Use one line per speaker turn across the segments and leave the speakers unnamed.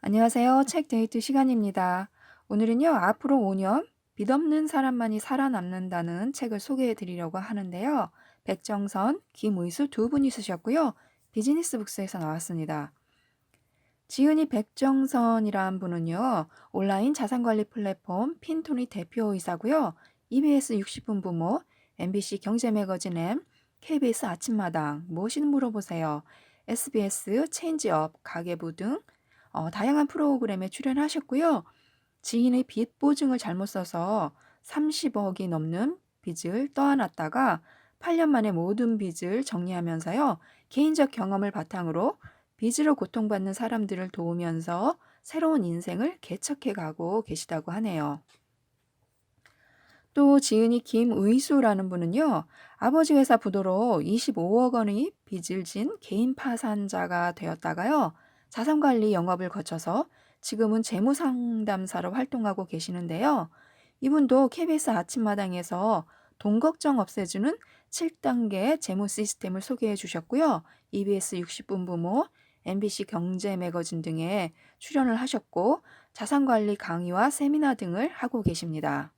안녕하세요. 책 데이트 시간입니다. 오늘은요, 앞으로 5년 빚 없는 사람만이 살아남는다는 책을 소개해 드리려고 하는데요. 백정선, 김의수 두 분이 쓰셨고요. 비즈니스 북스에서 나왔습니다. 지은이 백정선이란 분은요, 온라인 자산관리 플랫폼 핀토니 대표이사고요. EBS 60분 부모, MBC 경제매거진 M, KBS 아침마당, 무엇이든 물어보세요. SBS 체인지업, 가계부 등 다양한 프로그램에 출연하셨고요. 지인의 빚 보증을 잘못 써서 30억이 넘는 빚을 떠안았다가 8년 만에 모든 빚을 정리하면서요. 개인적 경험을 바탕으로 빚으로 고통받는 사람들을 도우면서 새로운 인생을 개척해 가고 계시다고 하네요. 또 지은이 김의수라는 분은요. 아버지 회사 부도로 25억 원의 빚을 진 개인 파산자가 되었다가요. 자산관리 영업을 거쳐서 지금은 재무상담사로 활동하고 계시는데요. 이분도 KBS 아침마당에서 돈 걱정 없애주는 7단계 재무 시스템을 소개해 주셨고요. EBS 60분 부모, MBC 경제 매거진 등에 출연을 하셨고 자산관리 강의와 세미나 등을 하고 계십니다.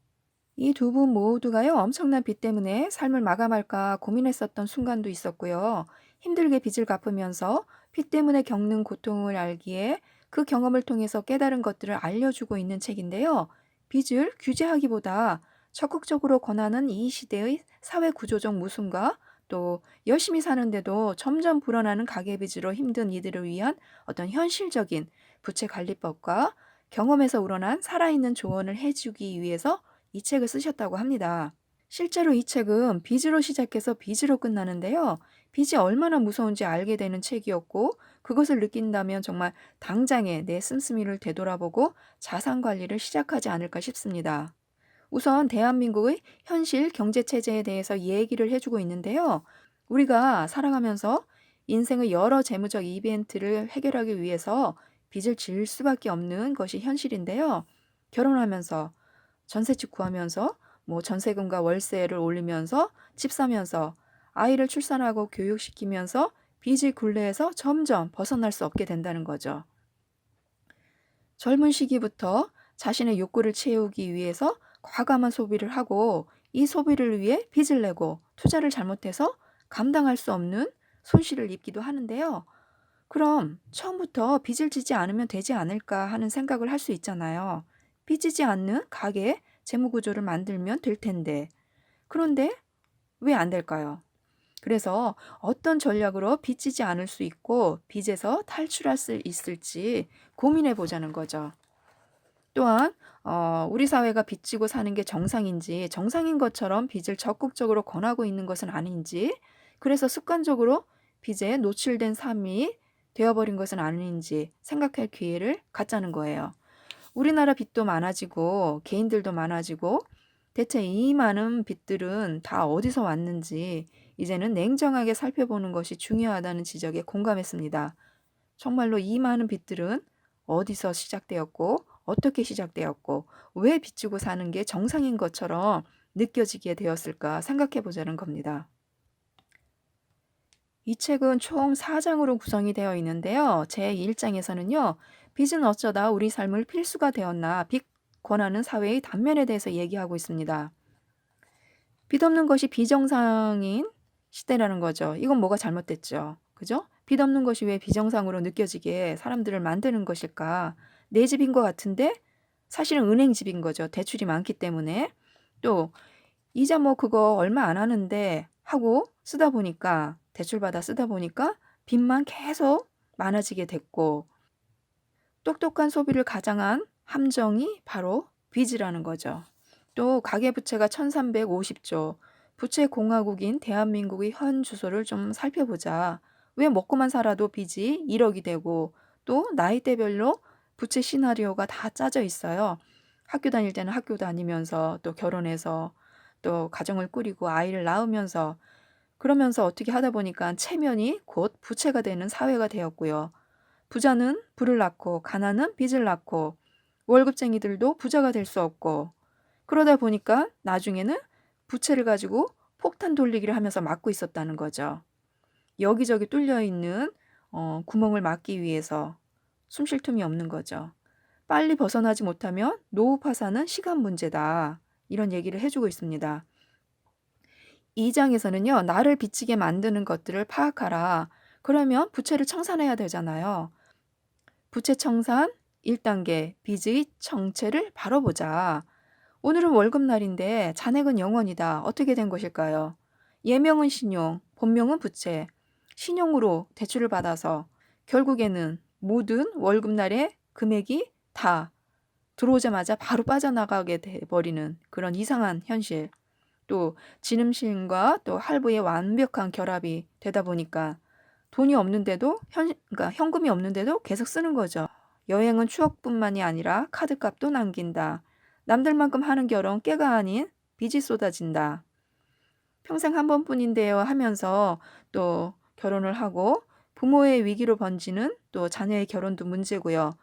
이 두 분 모두가요, 엄청난 빚 때문에 삶을 마감할까 고민했었던 순간도 있었고요. 힘들게 빚을 갚으면서 빚 때문에 겪는 고통을 알기에 그 경험을 통해서 깨달은 것들을 알려주고 있는 책인데요. 빚을 규제하기보다 적극적으로 권하는 이 시대의 사회 구조적 모순과 또 열심히 사는데도 점점 불어나는 가계빚으로 힘든 이들을 위한 어떤 현실적인 부채 관리법과 경험에서 우러난 살아있는 조언을 해주기 위해서 이 책을 쓰셨다고 합니다. 실제로 이 책은 빚으로 시작해서 빚으로 끝나는데요. 빚이 얼마나 무서운지 알게 되는 책이었고 그것을 느낀다면 정말 당장에 내 씀씀이를 되돌아보고 자산 관리를 시작하지 않을까 싶습니다. 우선 대한민국의 현실 경제 체제에 대해서 얘기를 해주고 있는데요. 우리가 살아가면서 인생의 여러 재무적 이벤트를 해결하기 위해서 빚을 질 수밖에 없는 것이 현실인데요. 결혼하면서 전세집 구하면서 전세금과 월세를 올리면서 집 사면서 아이를 출산하고 교육시키면서 빚의 굴레에서 점점 벗어날 수 없게 된다는 거죠. 젊은 시기부터 자신의 욕구를 채우기 위해서 과감한 소비를 하고 이 소비를 위해 빚을 내고 투자를 잘못해서 감당할 수 없는 손실을 입기도 하는데요. 그럼 처음부터 빚을 지지 않으면 되지 않을까 하는 생각을 할 수 있잖아요. 빚지지 않는 가계 재무 구조를 만들면 될 텐데. 그런데 왜 안 될까요? 그래서 어떤 전략으로 빚지지 않을 수 있고 빚에서 탈출할 수 있을지 고민해 보자는 거죠. 또한 우리 사회가 빚지고 사는 게 정상인지 정상인 것처럼 빚을 적극적으로 권하고 있는 것은 아닌지 그래서 습관적으로 빚에 노출된 삶이 되어버린 것은 아닌지 생각할 기회를 갖자는 거예요. 우리나라 빚도 많아지고 개인들도 많아지고 대체 이 많은 빚들은 다 어디서 왔는지 이제는 냉정하게 살펴보는 것이 중요하다는 지적에 공감했습니다. 정말로 이 많은 빚들은 어디서 시작되었고 어떻게 시작되었고 왜 빚지고 사는 게 정상인 것처럼 느껴지게 되었을까 생각해 보자는 겁니다. 이 책은 총 4장으로 구성이 되어 있는데요. 제1장에서는요. 빚은 어쩌다 우리 삶을 필수가 되었나 빚 권하는 사회의 단면에 대해서 얘기하고 있습니다. 빚 없는 것이 비정상인 시대라는 거죠. 이건 뭐가 잘못됐죠. 그죠? 빚 없는 것이 왜 비정상으로 느껴지게 사람들을 만드는 것일까? 내 집인 것 같은데 사실은 은행 집인 거죠. 대출이 많기 때문에. 또 이자 그거 얼마 안 하는데 하고 쓰다 보니까 대출받아 쓰다 보니까 빚만 계속 많아지게 됐고 똑똑한 소비를 가장한 함정이 바로 빚이라는 거죠. 또 가계부채가 1350조, 부채 공화국인 대한민국의 현 주소를 좀 살펴보자. 왜 먹고만 살아도 빚이 1억이 되고 또 나이대별로 부채 시나리오가 다 짜져 있어요. 학교 다닐 때는 학교 다니면서 또 결혼해서 또 가정을 꾸리고 아이를 낳으면서 그러면서 어떻게 하다 보니까 체면이 곧 부채가 되는 사회가 되었고요. 부자는 부를 낳고 가난은 빚을 낳고 월급쟁이들도 부자가 될 수 없고 그러다 보니까 나중에는 부채를 가지고 폭탄 돌리기를 하면서 막고 있었다는 거죠. 여기저기 뚫려 있는 구멍을 막기 위해서 숨쉴 틈이 없는 거죠. 빨리 벗어나지 못하면 노후 파산은 시간 문제다. 이런 얘기를 해주고 있습니다. 2장에서는요, 나를 빚지게 만드는 것들을 파악하라. 그러면 부채를 청산해야 되잖아요. 부채 청산 1단계, 빚의 정체를 바로 보자. 오늘은 월급날인데 잔액은 0원이다. 어떻게 된 것일까요? 예명은 신용, 본명은 부채. 신용으로 대출을 받아서 결국에는 모든 월급날의 금액이 다 들어오자마자 바로 빠져나가게 돼버리는 그런 이상한 현실. 또 지름신과 또 할부의 완벽한 결합이 되다 보니까 돈이 없는데도 그러니까 현금이 없는데도 계속 쓰는 거죠. 여행은 추억뿐만이 아니라 카드값도 남긴다. 남들만큼 하는 결혼 깨가 아닌 빚이 쏟아진다. 평생 한 번뿐인데요 하면서 또 결혼을 하고 부모의 위기로 번지는 또 자녀의 결혼도 문제고요.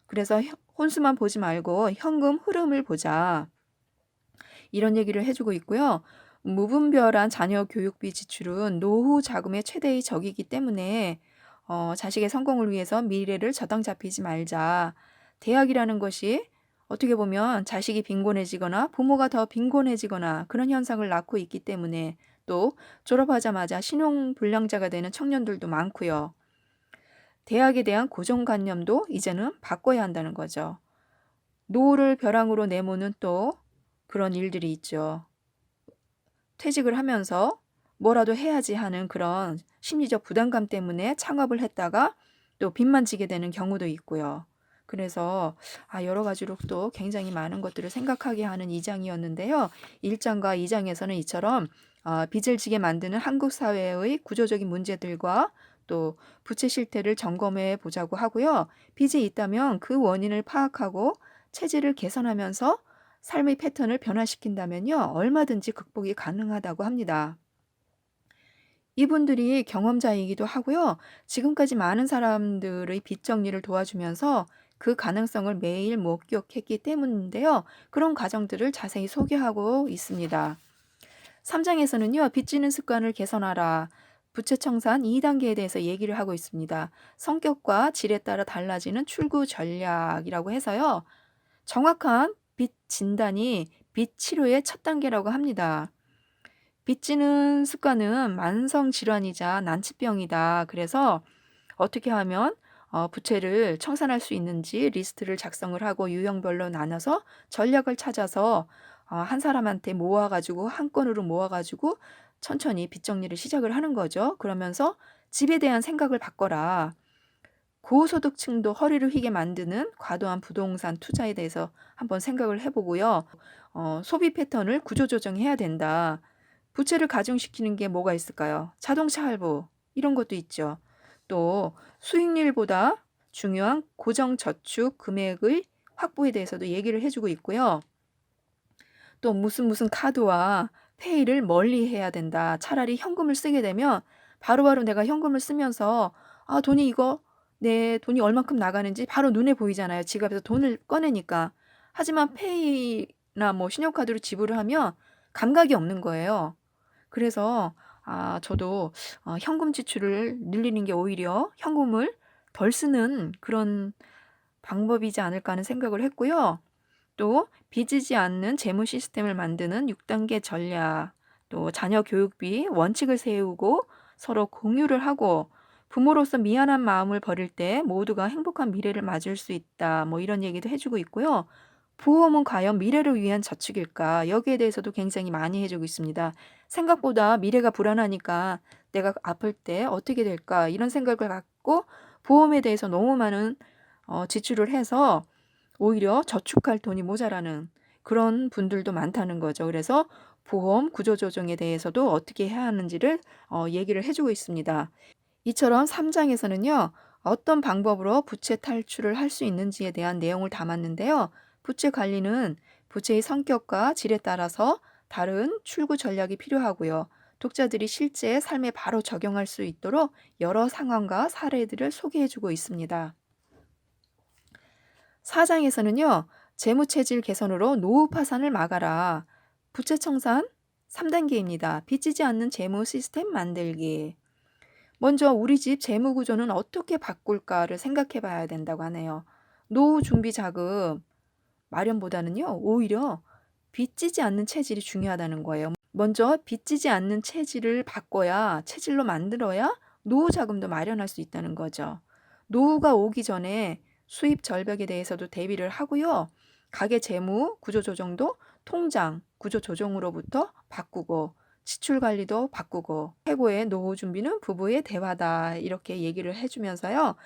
그래서 혼수만 보지 말고 현금 흐름을 보자. 이런 얘기를 해주고 있고요. 무분별한 자녀 교육비 지출은 노후 자금의 최대의 적이기 때문에 자식의 성공을 위해서 미래를 저당 잡히지 말자. 대학이라는 것이 어떻게 보면 자식이 빈곤해지거나 부모가 더 빈곤해지거나 그런 현상을 낳고 있기 때문에 또 졸업하자마자 신용불량자가 되는 청년들도 많고요. 대학에 대한 고정관념도 이제는 바꿔야 한다는 거죠. 노후를 벼랑으로 내모는 또 그런 일들이 있죠. 퇴직을 하면서 뭐라도 해야지 하는 그런 심리적 부담감 때문에 창업을 했다가 또 빚만 지게 되는 경우도 있고요. 그래서 여러 가지로 또 굉장히 많은 것들을 생각하게 하는 2장이었는데요. 1장과 2장에서는 이처럼 빚을 지게 만드는 한국 사회의 구조적인 문제들과 또 부채 실태를 점검해 보자고 하고요. 빚이 있다면 그 원인을 파악하고 체질을 개선하면서 삶의 패턴을 변화시킨다면요, 얼마든지 극복이 가능하다고 합니다. 이분들이 경험자이기도 하고요. 지금까지 많은 사람들의 빚 정리를 도와주면서 그 가능성을 매일 목격했기 때문인데요. 그런 과정들을 자세히 소개하고 있습니다. 3장에서는요, 빚지는 습관을 개선하라. 부채 청산 2단계에 대해서 얘기를 하고 있습니다. 성격과 질에 따라 달라지는 출구 전략이라고 해서요. 정확한 빚 진단이 빚 치료의 첫 단계라고 합니다. 빚지는 습관은 만성 질환이자 난치병이다. 그래서 어떻게 하면 부채를 청산할 수 있는지 리스트를 작성을 하고 유형별로 나눠서 전략을 찾아서 한 사람한테 모아가지고 한 건으로 모아가지고 천천히 빚 정리를 시작을 하는 거죠. 그러면서 집에 대한 생각을 바꿔라. 고소득층도 허리를 휘게 만드는 과도한 부동산 투자에 대해서 한번 생각을 해보고요. 소비 패턴을 구조조정해야 된다. 부채를 가중시키는 게 뭐가 있을까요? 자동차 할부 이런 것도 있죠. 또 수익률보다 중요한 고정저축 금액의 확보에 대해서도 얘기를 해주고 있고요. 또 무슨 카드와 페이를 멀리 해야 된다. 차라리 현금을 쓰게 되면 바로바로 내가 현금을 쓰면서 내 돈이 얼만큼 나가는지 바로 눈에 보이잖아요. 지갑에서 돈을 꺼내니까. 하지만 페이나 뭐 신용카드로 지불을 하면 감각이 없는 거예요. 그래서 저도 현금 지출을 늘리는 게 오히려 현금을 덜 쓰는 그런 방법이지 않을까 하는 생각을 했고요. 또 빚지지 않는 재무 시스템을 만드는 6단계 전략, 또 자녀 교육비 원칙을 세우고 서로 공유를 하고 부모로서 미안한 마음을 버릴 때 모두가 행복한 미래를 맞을 수 있다. 뭐 이런 얘기도 해주고 있고요. 보험은 과연 미래를 위한 저축일까? 여기에 대해서도 굉장히 많이 해주고 있습니다. 생각보다 미래가 불안하니까 내가 아플 때 어떻게 될까? 이런 생각을 갖고 보험에 대해서 너무 많은 지출을 해서 오히려 저축할 돈이 모자라는 그런 분들도 많다는 거죠. 그래서 보험 구조조정에 대해서도 어떻게 해야 하는지를 얘기를 해주고 있습니다. 이처럼 3장에서는요. 어떤 방법으로 부채 탈출을 할 수 있는지에 대한 내용을 담았는데요. 부채 관리는 부채의 성격과 질에 따라서 다른 출구 전략이 필요하고요. 독자들이 실제 삶에 바로 적용할 수 있도록 여러 상황과 사례들을 소개해주고 있습니다. 4장에서는요. 재무체질 개선으로 노후 파산을 막아라. 부채 청산 3단계입니다. 빚지지 않는 재무 시스템 만들기. 먼저 우리 집 재무 구조는 어떻게 바꿀까를 생각해 봐야 된다고 하네요. 노후 준비 자금 마련보다는요, 오히려 빚지지 않는 체질이 중요하다는 거예요. 먼저 빚지지 않는 체질을 바꿔야, 체질로 만들어야 노후 자금도 마련할 수 있다는 거죠. 노후가 오기 전에 수입 절벽에 대해서도 대비를 하고요. 가계 재무 구조 조정도 통장 구조 조정으로부터 바꾸고, 지출 관리도 바꾸고, 최고의 노후 준비는 부부의 대화다. 이렇게 얘기를 해주면서요.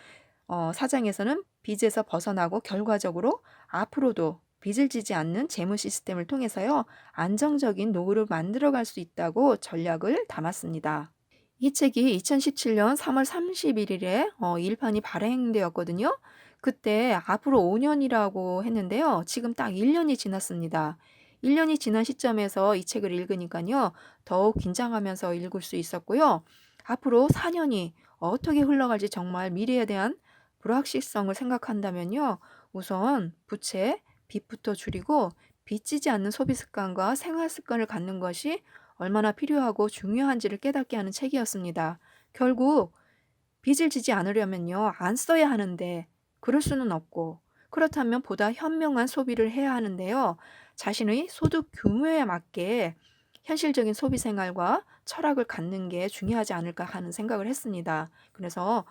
사장에서는 빚에서 벗어나고 결과적으로 앞으로도 빚을 지지 않는 재무 시스템을 통해서요, 안정적인 노후를 만들어갈 수 있다고 전략을 담았습니다. 이 책이 2017년 3월 31일에 일판이 발행되었거든요. 그때 앞으로 5년이라고 했는데요. 지금 딱 1년이 지났습니다. 1년이 지난 시점에서 이 책을 읽으니까요, 더욱 긴장하면서 읽을 수 있었고요. 앞으로 4년이 어떻게 흘러갈지 정말 미래에 대한 불확실성을 생각한다면요, 우선 부채, 빚부터 줄이고 빚지지 않는 소비 습관과 생활 습관을 갖는 것이 얼마나 필요하고 중요한지를 깨닫게 하는 책이었습니다. 결국 빚을 지지 않으려면요, 안 써야 하는데 그럴 수는 없고, 그렇다면 보다 현명한 소비를 해야 하는데요. 자신의 소득 규모에 맞게 현실적인 소비 생활과 철학을 갖는 게 중요하지 않을까 하는 생각을 했습니다. 그래서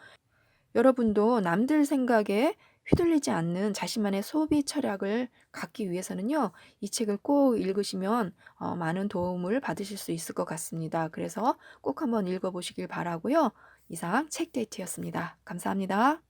여러분도 남들 생각에 휘둘리지 않는 자신만의 소비 철학을 갖기 위해서는요, 이 책을 꼭 읽으시면 많은 도움을 받으실 수 있을 것 같습니다. 그래서 꼭 한번 읽어보시길 바라고요. 이상 책데이트였습니다. 감사합니다.